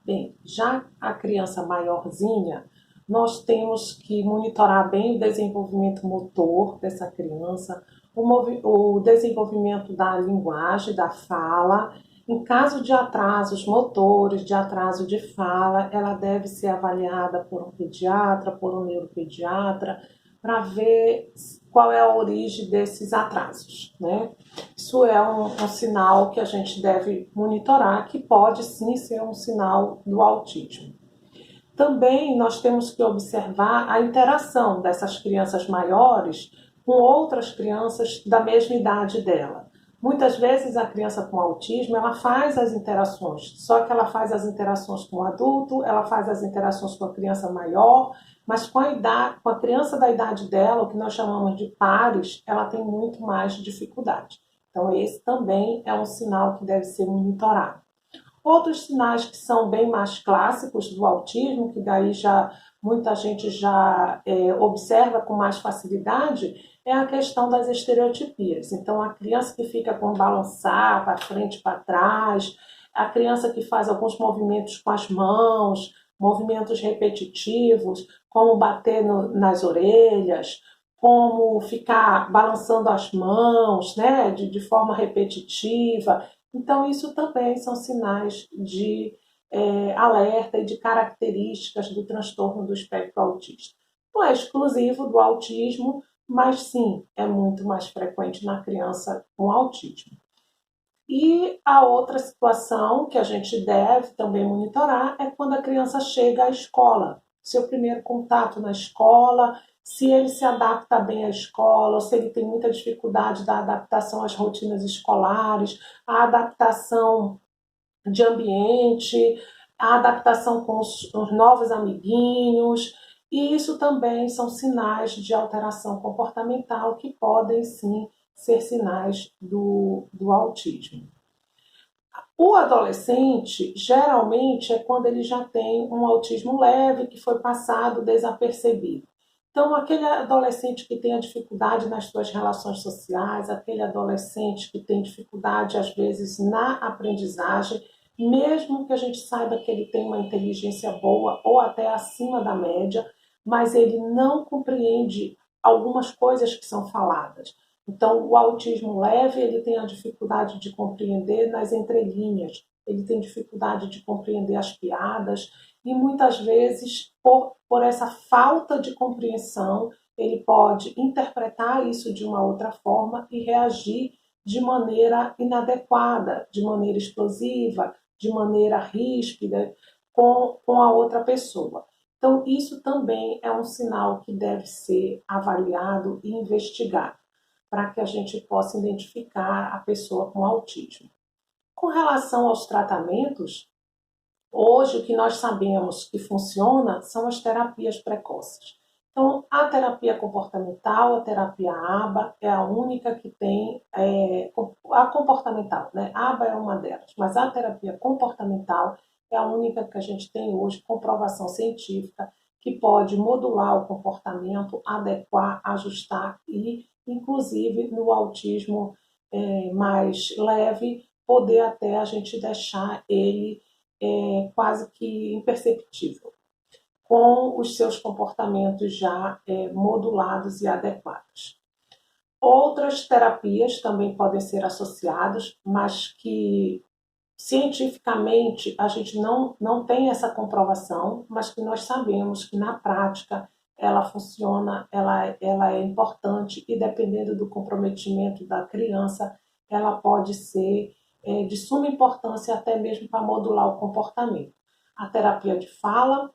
Bem, já a criança maiorzinha, nós temos que monitorar bem o desenvolvimento motor dessa criança, o desenvolvimento da linguagem, da fala. Em caso de atrasos motores, de atraso de fala, ela deve ser avaliada por um pediatra, por um neuropediatra, para ver qual é a origem desses atrasos, né? Isso é um sinal que a gente deve monitorar, que pode sim ser um sinal do autismo. Também nós temos que observar a interação dessas crianças maiores com outras crianças da mesma idade dela. Muitas vezes a criança com autismo, ela faz as interações, só que ela faz as interações com o adulto, ela faz as interações com a criança maior, mas com a criança da idade dela, o que nós chamamos de pares, ela tem muito mais dificuldade. Então esse também é um sinal que deve ser monitorado. Outros sinais que são bem mais clássicos do autismo, que daí já muita gente já observa com mais facilidade, é a questão das estereotipias. Então, a criança que fica com balançar para frente e para trás, a criança que faz alguns movimentos com as mãos, movimentos repetitivos, como bater nas orelhas, como ficar balançando as mãos, né, de forma repetitiva. Então, isso também são sinais de alerta e de características do transtorno do espectro autista. Não é exclusivo do autismo, mas sim, é muito mais frequente na criança com autismo. E a outra situação que a gente deve também monitorar é quando a criança chega à escola, seu primeiro contato na escola, se ele se adapta bem à escola, ou se ele tem muita dificuldade da adaptação às rotinas escolares, a adaptação de ambiente, a adaptação com os novos amiguinhos. E isso também são sinais de alteração comportamental que podem sim ser sinais do autismo. O adolescente, geralmente, é quando ele já tem um autismo leve, que foi passado desapercebido. Então, aquele adolescente que tem a dificuldade nas suas relações sociais, aquele adolescente que tem dificuldade, às vezes, na aprendizagem, mesmo que a gente saiba que ele tem uma inteligência boa ou até acima da média, mas ele não compreende algumas coisas que são faladas. Então, o autismo leve, ele tem a dificuldade de compreender nas entrelinhas, ele tem dificuldade de compreender as piadas e muitas vezes, por essa falta de compreensão, ele pode interpretar isso de uma outra forma e reagir de maneira inadequada, de maneira explosiva, de maneira ríspida com a outra pessoa. Então, isso também é um sinal que deve ser avaliado e investigado, para que a gente possa identificar a pessoa com autismo. Com relação aos tratamentos, hoje o que nós sabemos que funciona são as terapias precoces. Então, a terapia comportamental, a terapia ABA, é a única que tem, a comportamental, né? A ABA é uma delas, mas a terapia comportamental é a única que a gente tem hoje, comprovação científica, que pode modular o comportamento, adequar, ajustar e, inclusive, no autismo mais leve, poder até a gente deixar ele quase que imperceptível, com os seus comportamentos já modulados e adequados. Outras terapias também podem ser associadas, mas que cientificamente a gente não tem essa comprovação, mas que nós sabemos que na prática ela funciona, ela é importante e dependendo do comprometimento da criança, ela pode ser de suma importância até mesmo para modular o comportamento. A terapia de fala,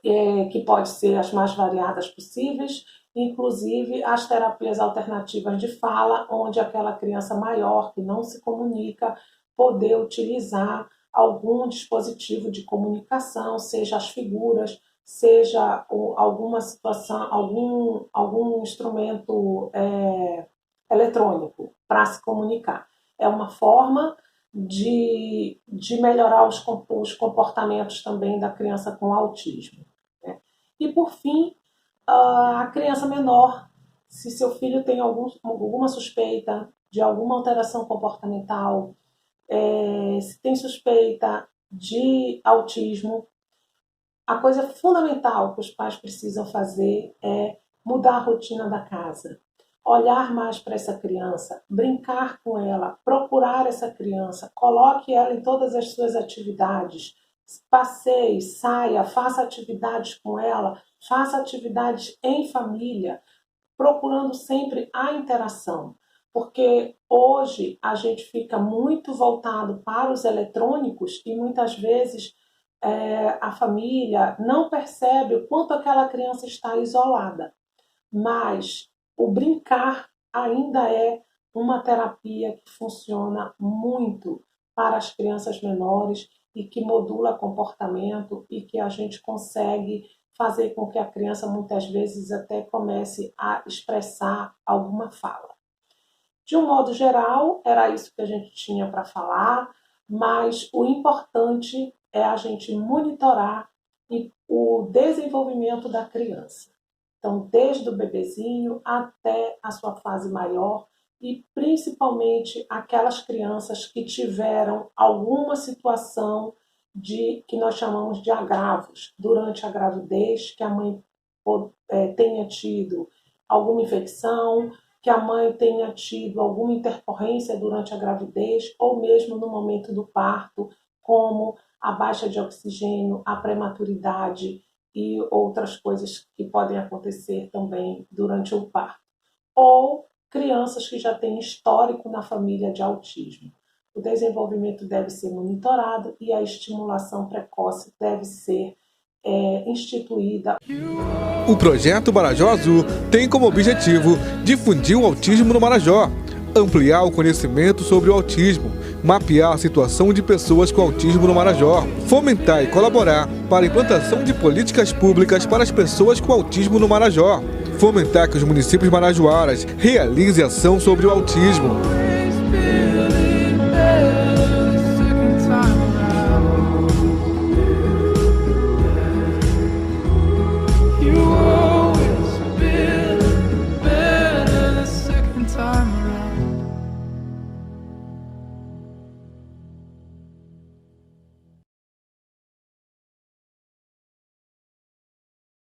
que pode ser as mais variadas possíveis, inclusive as terapias alternativas de fala, onde aquela criança maior que não se comunica poder utilizar algum dispositivo de comunicação, seja as figuras, seja alguma situação, algum instrumento eletrônico para se comunicar. É uma forma de melhorar os comportamentos também da criança com autismo. Né? E, por fim, a criança menor, se seu filho tem alguma suspeita de alguma alteração comportamental, se tem suspeita de autismo, a coisa fundamental que os pais precisam fazer é mudar a rotina da casa, olhar mais para essa criança, brincar com ela, procurar essa criança, coloque ela em todas as suas atividades, passeie, saia, faça atividades com ela, faça atividades em família, procurando sempre a interação. Porque hoje a gente fica muito voltado para os eletrônicos e muitas vezes a família não percebe o quanto aquela criança está isolada. Mas o brincar ainda é uma terapia que funciona muito para as crianças menores e que modula comportamento e que a gente consegue fazer com que a criança muitas vezes até comece a expressar alguma fala. De um modo geral, era isso que a gente tinha para falar, mas o importante é a gente monitorar o desenvolvimento da criança. Então, desde o bebezinho até a sua fase maior e principalmente aquelas crianças que tiveram alguma situação que nós chamamos de agravos durante a gravidez, que a mãe tenha tido alguma infecção, que a mãe tenha tido alguma intercorrência durante a gravidez ou mesmo no momento do parto, como a baixa de oxigênio, a prematuridade e outras coisas que podem acontecer também durante o parto. Ou crianças que já têm histórico na família de autismo. O desenvolvimento deve ser monitorado e a estimulação precoce deve ser instituída. O projeto Marajó Azul tem como objetivo difundir o autismo no Marajó, ampliar o conhecimento sobre o autismo, mapear a situação de pessoas com autismo no Marajó, fomentar e colaborar para a implantação de políticas públicas para as pessoas com autismo no Marajó, fomentar que os municípios marajoaras realizem ação sobre o autismo.